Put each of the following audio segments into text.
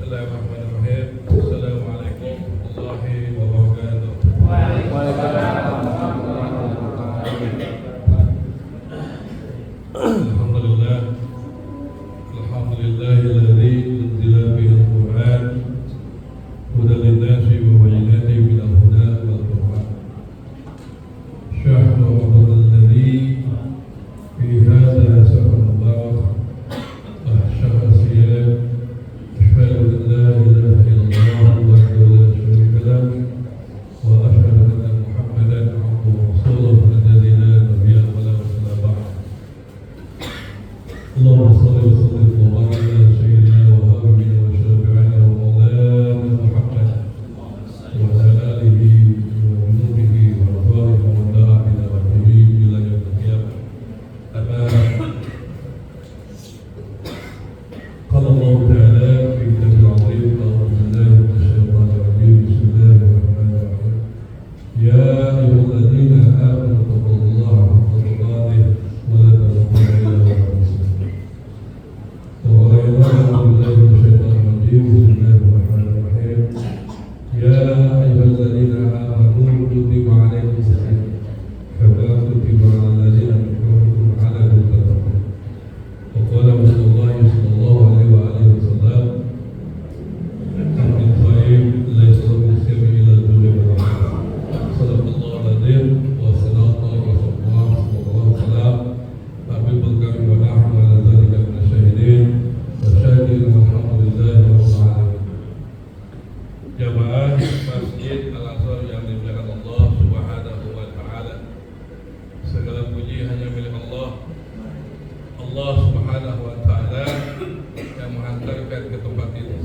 Bismillahirrahmanirrahim. Assalamualaikum warahmatullahi wabarakatuh. Alhamdulillah. Alhamdulillahilladzi anzala bihil Qur'an hudan lin-nasi wa bayyinatin minal huda wal furqan. Syahrul Ramadan alladzi fi hadha shahrul mubarak wa syahrul siyam. أشهد أن لا إله إلا الله وحده لا شريك له وأشهد أن محمدا عبده ورسوله الذي لا نبي ولا رسول بعده. اللهم صل وسلم وبارك على سيدنا وحبيبنا وشفيعنا ومولانا محمد وعلى آله وصحبه ورضوانه ومن دعا بدعوته إلى يوم القيامة. أما قال الله تعالى في كتابه العظيم: أعوذ بالله من الشيطان الرجيم. بسم الله الرحمن الرحيم. يا أيها الذين آمنوا اتقوا الله حق تقاته ولا تموتن إلا وأنتم مسلمون. وقال أعوذ بالله من الشيطان الرجيم. بسم الله الرحمن الرحيم. يا أيها الذين آمنوا كتب عليكم الصيام كما كتب على الذين من قبلكم لعلكم تتقون. وقال رسول الله صلى الله عليه وآله وسلم: من صائم ليس له من صيام إلا الجوع والعطش. صدق الله العظيم وصدق رسول الله صلى الله عليه وسلم. حبيب الكريم ونحن على ذلك من الشاهدين والشاكرين والحمد لله رب العالمين. Jamaah Masjid Al-Azhar yang dimuliakan Allah Subhanahu wa taala. Segala puji hanya milik Allah. Allah Subhanahu wa taala yang menghantarkan ke tempat ini.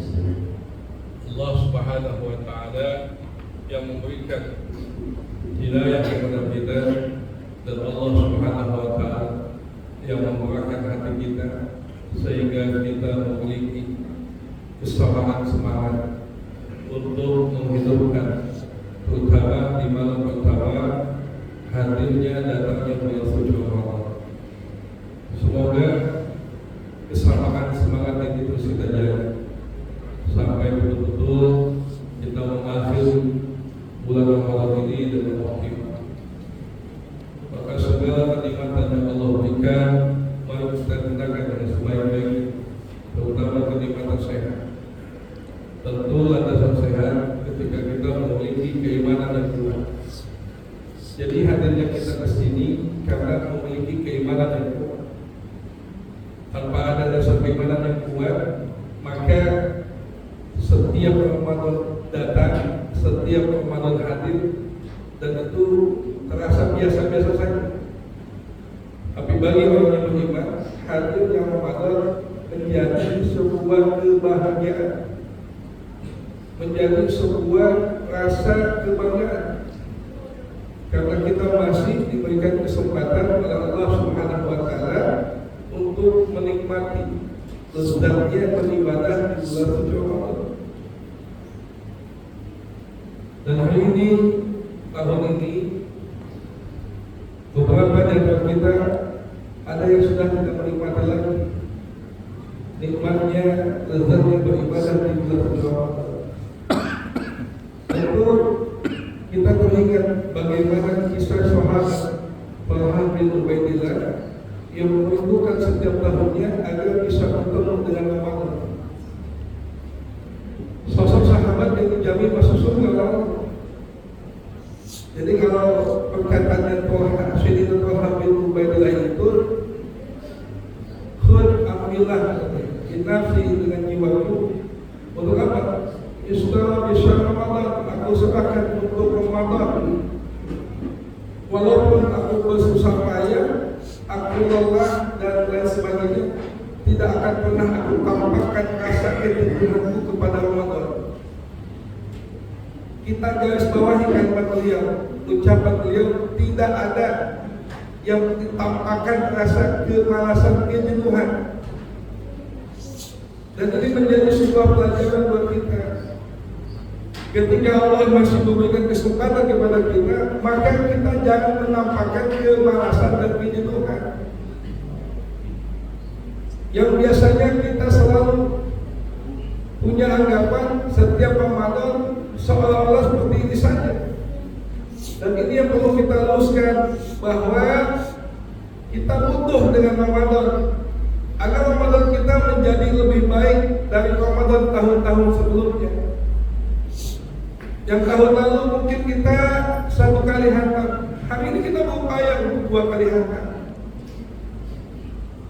Allah Subhanahu wa taala yang memberikan hidayah kepada kita, dan Allah Subhanahu wa taala yang memurahkan hati kita sehingga kita memiliki kesabaran semangat untuk menghidupkan, terutama di malam pertama hadirnya datangnya bulan suci Ramadan. Semoga kesabaran semangat yang terus kita jaga sampai betul-betul kita mengakhiri bulan Ramadan ini dengan optimal. Maka segala kenikmatan yang Allah berikan mari kita gunakan dengan sebaik-baiknya, terutama kenikmatan sehat. Tentu landasan sehat ketika kita memiliki keimanan yang kuat. Jadi hadirnya kita ke sini karena memiliki keimanan yang kuat. Tanpa ada dasar keimanan yang kuat, maka setiap Ramadan datang, setiap Ramadan hadir, dan itu terasa biasa-biasa saja. Tapi bagi orang yang beriman, hadirnya Ramadan menjadi sebuah kebahagiaan, menjadi sebuah rasa kebanggaan, karena kita masih diberikan kesempatan oleh Allah Subhanahu wa taala untuk menikmati lezatnya beribadah di bulan suci Ramadan. Dan hari ini, tahun ini, beberapa di antara kita ada yang sudah tidak menikmati lagi nikmatnya lezatnya beribadah di bulan suci Ramadan. Tentu kita teringat bagaimana kisah sahabat Talha bin Ubaidillah yang merindukan setiap tahunnya agar bisa bertemu dengan Ramadan. Sosok sahabat yang dijamin masuk surga. Jadi kalau perkataannya Talha, Sayyidina Talha bin Ubaidillah itu, khud amillah inafsi dengan jiwaku, untuk apa? Istara bisa Ramadan, aku serahkan untuk Ramadan. Walaupun aku bersusah payah, aku lelah dan lain sebagainya, tidak akan pernah aku tampakkan rasa kejenuhanku kepada Ramadan. Kita garis bawahi kalimat beliau, ucapan beliau, tidak ada yang ditampakkan rasa kemalasan, kejenuhan. Dan ini menjadi sebuah pelajaran buat kita. Ketika Allah masih memberikan kesempatan kepada kita, maka kita jangan menampakkan kemalasan dan kejenuhan. Yang biasanya kita selalu punya anggapan setiap Ramadan seolah-olah seperti ini saja. Dan ini yang perlu kita luruskan, bahwa kita butuh dengan Ramadan agar Ramadan kita menjadi lebih baik dari Ramadan tahun-tahun sebelumnya. Yang tahun lalu mungkin kita 1 kali hantam, hari ini kita berupaya untuk 2 kali hantam.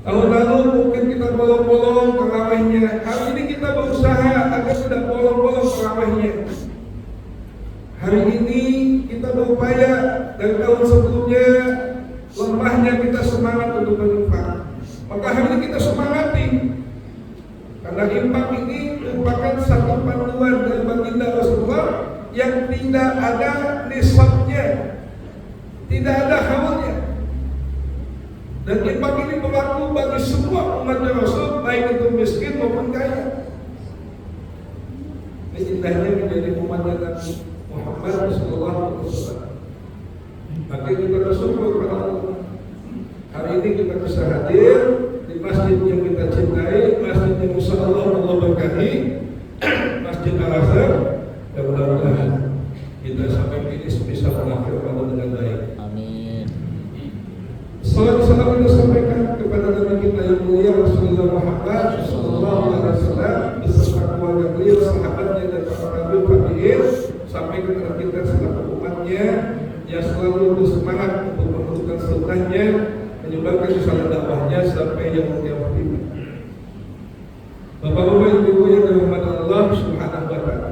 Tahun lalu mungkin kita bolong-bolong tarawihnya, hari ini kita berusaha agar tidak bolong-bolong tarawihnya. Hari ini kita berupaya, dari tahun sebelumnya lemahnya kita semangat untuk berinfak. Maka hari ini kita semangati, karena infak ini merupakan satu panduan dari baginda Rasulullah yang tidak ada nisabnya, tidak ada haulnya. Dan infak ini berlaku bagi semua umatnya Rasul, baik itu miskin maupun kaya. Ini indahnya menjadi umatnya Nabi Muhammad SAW. Maka kita bersyukur kepada Allah. Hari ini kita bisa hadir di masjid yang kita cintai, masjid yang insya Allah berkahi, Masjid Al-Azhar. Dan mudah-mudahan kita sampai finish bisa mengakhiri Ramadan dengan baik. Amin. Salam kita sampaikan kepada Nabi kita yang mulia Rasulullah Muhammad Sallallahu Alaihi Wasallam beserta keluarga beliau, sahabatnya dan para nabi tabi'in, sampai kepada kita selaku umatnya yang selalu bersemangat untuk menunjukkan sunnahnya, menyebarkan risalah dakwahnya sampai yang kiamat ini. Bapak-bapak, ibu-ibu yang dirahmati Allah Subhanahu wa taala,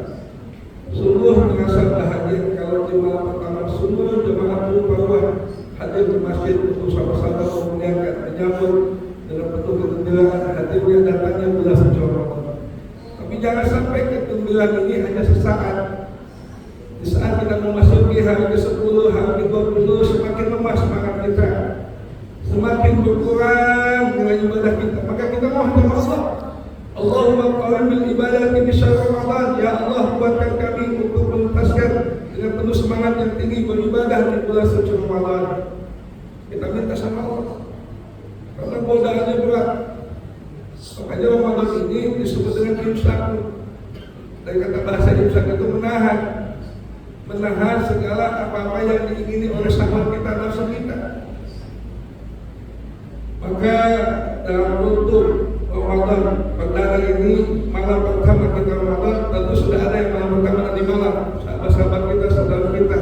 sungguh merasa bahagia kalau di malam pertama seluruh jemaah Al-Fatihah hadir di masjid untuk sama-sama memuliakan, menyambut dengan penuh kegembiraan hadirnya datangnya bulan suci Ramadan. Tapi jangan sampai kegembiraan ini hanya sesaat. Di saat kita memasuki hari ke-10, hari ke-20, semakin lemah semangat kita, semakin berkurang nilai ibadah kita. Maka kita mohon kepada Allah, Allahumma qarim bil ibadati bi syahr Ramadan. Ya Allah, kuatkan kami untuk menuntaskan dengan penuh semangat yang tinggi beribadah di bulan suci Ramadan. Kita minta sama Allah, karena godaannya berat. Makanya Ramadan ini disebut dengan imsak. Dari kata bahasa imsak itu menahan segala apa-apa yang diingini oleh syahwat kita, nafsu kita. Maka dalam bentuk Ramadan pada ini, malam pertama kita Ramadan, tentu sudah ada yang malam pertama tadi malam, sahabat-sahabat kita, saudara kita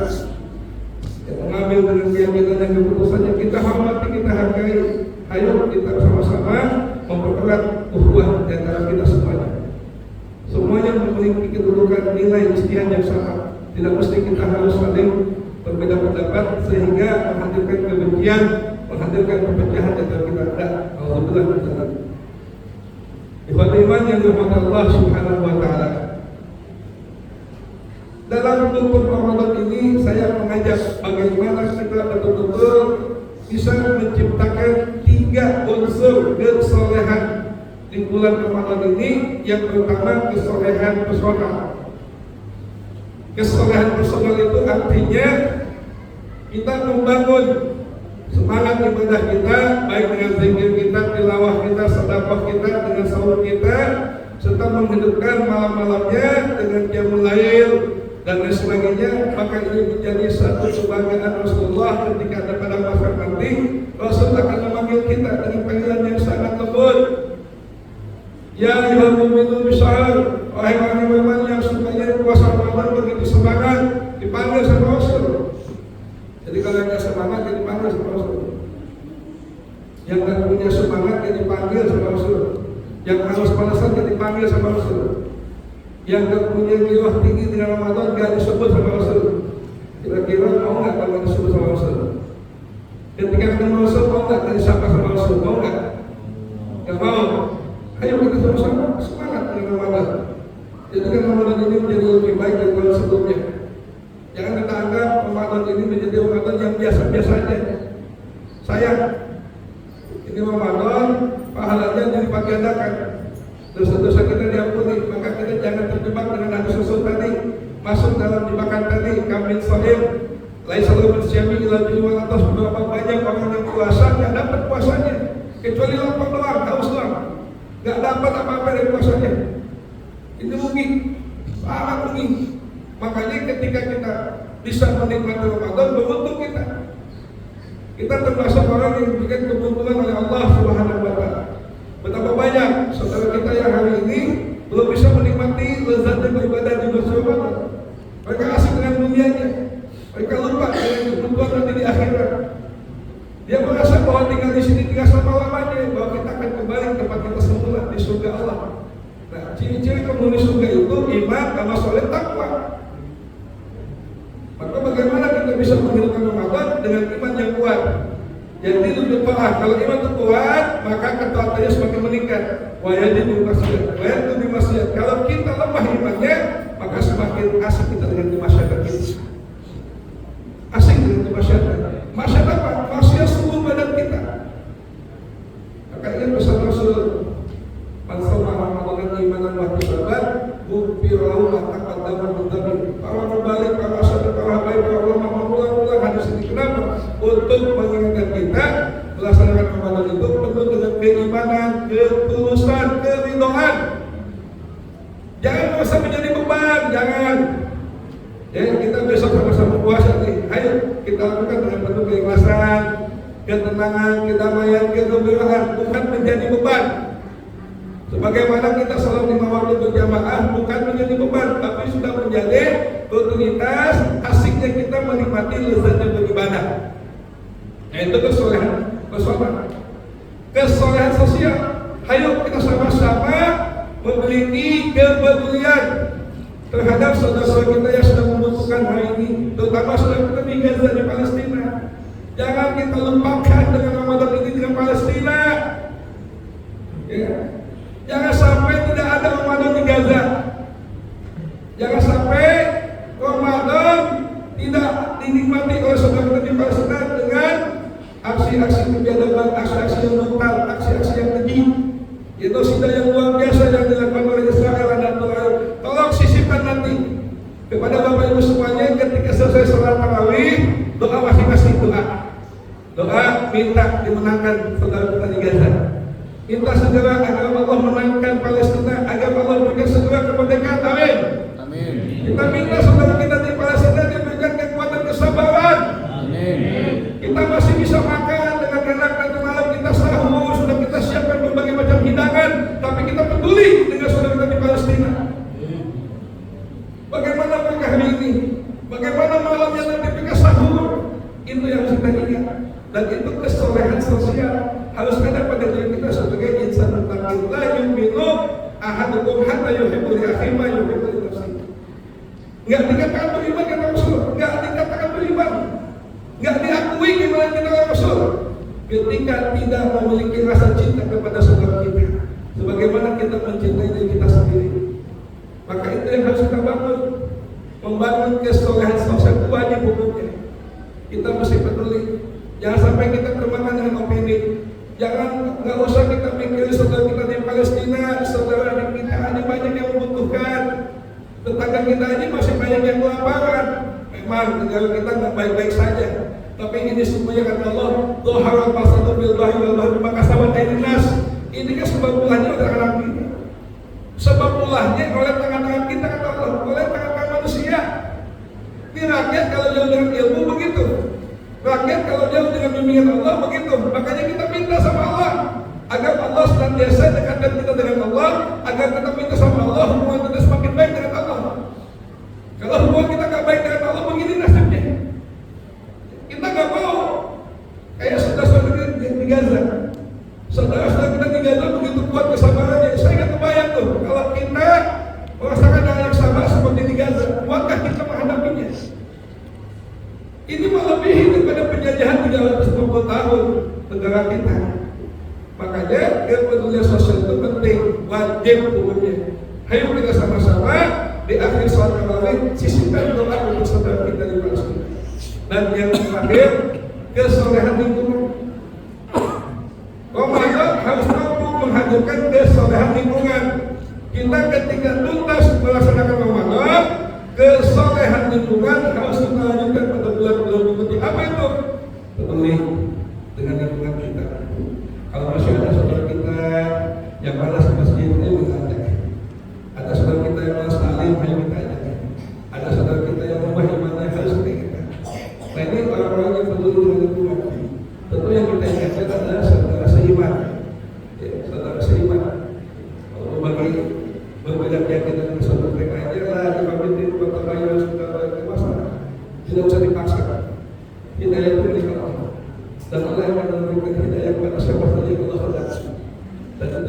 yang mengambil dengan keyakinan dan keputusannya, kita hormati, kita hargai. Ayo kita sama-sama mempererat ukhuwah di antara kita semuanya. Semuanya memiliki kedudukan nilai ijtihad yang sama. Tidak mesti kita harus saling berbeda pendapat sehingga menghadirkan kebencian, menghadirkan perpecahan di antara kita. Tidak. Alhamdulillah kita. Ibadah iman yang dirahmati Allah Subhanahu wa taala. Dalam bentuk Ramadan ini saya mengajak bagaimana kita betul-betul bisa menciptakan 3 unsur kesolehan di bulan Ramadan ini. Yang pertama, kesolehan personal. Kesolehan personal itu artinya kita membangun semangat ibadah kita, baik dengan zikir kita, tilawah kita, sedekah kita, dengan sahur kita, serta menghidupkan malam-malamnya dengan qiyamul lail dan lain sebagainya. Maka ini menjadi satu kebanggaan Rasulullah ketika ada pada masa nanti Rasul akan memanggil kita dengan panggilan yang sangat lembut. Ya ayyuhal mu'minun bisyahar, wahai orang beriman yang sukanya puasa Ramadan begitu semangat, dipanggil sama Rasul. Jadi kalau yang semangat dia dipanggil sama Rasul. Yang tak punya semangat dia dipanggil sama Rasul. Yang harus panasan dia dipanggil sama Rasul. Yang tak punya jiwa tinggi dengan Ramadan dia disebut sama Rasul. Kira-kira mau nggak kalau disebut sama Rasul? Ketika ketemu Rasul mau nggak disapa sama Rasul? Mau nggak? Nggak mau. Ayo kita sama-sama semangat dengan Ramadan. Jadikan Ramadan ini menjadi lebih baik dari tahun sebelumnya. Jangan kita anggap Ramadan ini menjadi Ramadan yang biasa-biasa saja. Sayang, ini Ramadan pahalanya dilipat gandakan. Dosa-dosa kita diampuni. Maka kita jangan terjebak dengan hadis Rasul tadi, masuk dalam jebakan tadi. Kamil Sohim, laisa lahu min syami ila ju'al atas. Berapa banyak orang yang puasa nggak dapat puasanya, kecuali lapar doang, haus doang, nggak dapat apa-apa dari puasanya. Ini rugi, sangat rugi. Makanya ketika kita bisa menikmati Ramadan, beruntung kita. Kita termasuk orang yang diberikan keberuntungan oleh Allah Subhanahu wa Ta'ala. Betapa banyak saudara kita yang hari ini belum bisa menikmati lezatnya beribadah di bulan Ramadan. Mereka asik dengan dunianya, mereka lupa dengan kebutuhan nanti di akhirat. Dia merasa bahwa tinggal di sini tinggal selama-lamanya, bahwa kita akan kembali ke tempat kita semula di surga Allah. Nah, ciri-ciri penghuni surga itu iman, amal soleh, takwa. Maka bagaimana kita bisa menghidupkan Ramadan dengan iman yang kuat? Jadi lebih parah. Kalau iman itu kuat, maka ketaatannya semakin meningkat. Wajib maksiat, wajib maksiat. Kalau kita lemah imannya, maka semakin asik kita dengan masyarakat kita. Asik dengan masyarakat. Masyarakat apa? Maksiat seluruh badan kita. Maka ini pesan Rasul. Man shoma Ramadan imanan wa ihtisaban, ghufira lahu ma taqaddama min dhanbihi. Para mubalik, para sahabat, para habaib, para ulama mengulang-ulang hadis ini. Kenapa? Untuk mengingatkan kita melaksanakan Ramadan itu penuh dengan keimanan, ketulusan, keridhaan. Jangan merasa menjadi beban, jangan. Ya, kita besok sama-sama puasa nih. Ayo kita lakukan dengan penuh keikhlasan, ketenangan, kedamaian, kegembiraan, bukan menjadi beban. Sebagaimana kita salat 5 waktu berjamaah bukan menjadi beban, tapi sudah menjadi rutinitas, asiknya kita menikmati lezatnya beribadah. Yaitu kesolehan sosial. Ayo kita sama-sama memiliki kepedulian terhadap saudara-saudara kita yang sedang membutuhkan hari ini, terutama saudara kita di Gaza, di Palestina. Jangan kita lupakan dengan Ramadan ini dengan Palestina. Ya. Jangan sampai tidak ada Ramadan di Gaza. Jangan sampai Ramadan tidak dinikmati oleh saudara kita di Palestina dengan aksi-aksi kebiadaban, aksi-aksi yang brutal, aksi-aksi yang keji. Itu sudah yang luar biasa yang dilakukan oleh Israel dan Israel. Tolong sisipkan nanti kepada Bapak Ibu semuanya ketika selesai sholat tarawih, doa masing-masing doa minta dimenangkan saudara kita di Gaza. Minta segera agar Allah menangkan Palestina, agar Allah berikan segera kemerdekaan. Amin. Amin. Kita minta saudara kita di Palestina diberikan kekuatan kesabaran. Amin. Kita masih bisa makan dengan enak nanti malam kita sahur, sudah kita siapkan berbagai macam hidangan, tapi kita peduli dengan saudara kita di Palestina. Bagaimana mereka hari ini? Bagaimana malamnya nanti mereka sahur? Itu yang harus kita ingat. Dan itu kesolehan sosial harus ada pada diri kita sebagai insan taqi. La yu'minu ahadukum hatta yuhibbu li akhihi ma yuhibbu li nafsihi. Enggak dikatakan beriman kata Rasul, enggak dikatakan beriman, enggak diakui gimana kita Rasul ketika tidak memiliki rasa cinta kepada saudara kita sebagaimana kita mencintai diri kita sendiri. Maka itu yang harus kita bangun. Membangun kesolehan sosial itu wajib hukumnya. Kita mesti peduli. Jangan sampai kita termakan dengan opini. Jangan, nggak usah kita mikirin saudara kita di Palestina, saudara kita ada banyak yang membutuhkan. Tetangga kita ini masih banyak yang kelaparan. Memang negara kita nggak baik-baik saja. Tapi ini semuanya kata Allah, Dhahara fasadu bil bahri wal bahri bima kasabat aydin nas. Ini kan sebab ulahnya oleh anak kita. Sebab ulahnya oleh tangan-tangan kita kata Allah, oleh tangan-tangan manusia. Ini rakyat kalau jauh dengan ilmu begitu. Rakyat kalau jauh dengan bimbingan Allah begitu. Makanya kita minta sama Allah agar Allah senantiasa dekatkan kita dengan Allah, agar kita minta sama Allah hubungan kita semakin baik dengan Allah. Kalau hubungan kita nggak baik dengan Allah, begini nasibnya. Kita nggak mau kayak saudara-saudara di Gaza. Saudara-saudara kita di Gaza begitu kuat kesabarannya. Saya nggak kebayang tuh kalau kita merasakan hal yang sama seperti di Gaza, kuatkah kita menghadapinya? Ini melebihi daripada penjajahan 360 tahun negara kita. Makanya kepedulian sosial itu penting, wajib hukumnya. Ayo kita sama-sama di akhir sholat tarawih sisipkan doa untuk saudara kita di Palestina. Dan yang terakhir, kesolehan lingkungan. Ramadan harus mampu menghadirkan kesolehan lingkungan. Kita ketika tuntas melaksanakan Ramadan, kesolehan lingkungan harus kita lanjutkan pada bulan-bulan berikutnya. Apa itu? Peduli dengan lingkungan kita. Kalau masih ada saudara kita yang malas ke masjid, ayo kita ajak. Ada saudara kita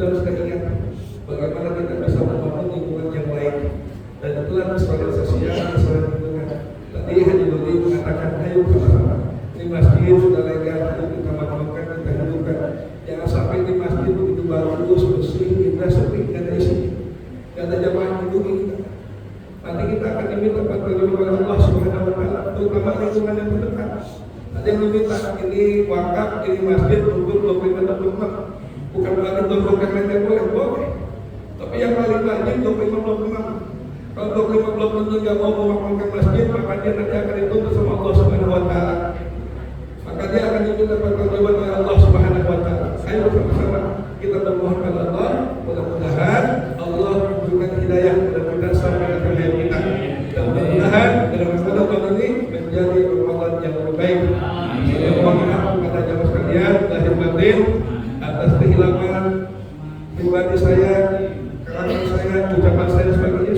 harus kita ingat bagaimana kita bisa membangun lingkungan yang baik. Dan itulah masalah sosial, masalah lingkungan. Tadi Haji Dodi mengatakan, ayo bersama. Ini masjid sudah legal, ayo kita bangunkan, kita hidupkan. Jangan sampai di masjid begitu bagus, bersih, indah, sepi, dan isi. Gak ada jamaah hidup kita. Nanti kita akan diminta kepada Allah Subhanahu Wa Taala, terutama lingkungan yang terdekat. Ada yang diminta ini wakaf, ini masjid untuk 25 rumah. Bukan berarti 25 meter boleh. Tapi yang paling wajib 25 blok rumah. Kalau 25 blok ini nggak mau memakamkan masjid, maka dia nanti akan dituntut sama Allah Subhanahu Wa Taala. Maka dia akan diminta pertanggungjawaban oleh Allah Subhanahu Wa Taala. Ayo bersama kita berdoa kepada Allah, mudah-mudahan Allah memberikan hidayah kepada kita sampai ke hidayah kita. Dan mudah-mudahan dalam Ramadan tahun ini menjadi Ramadan yang lebih baik. Saya mohon maaf kepada jamaah sekalian lahir batin atas kehilangan pribadi saya, karakter saya, ucapan saya sebagainya.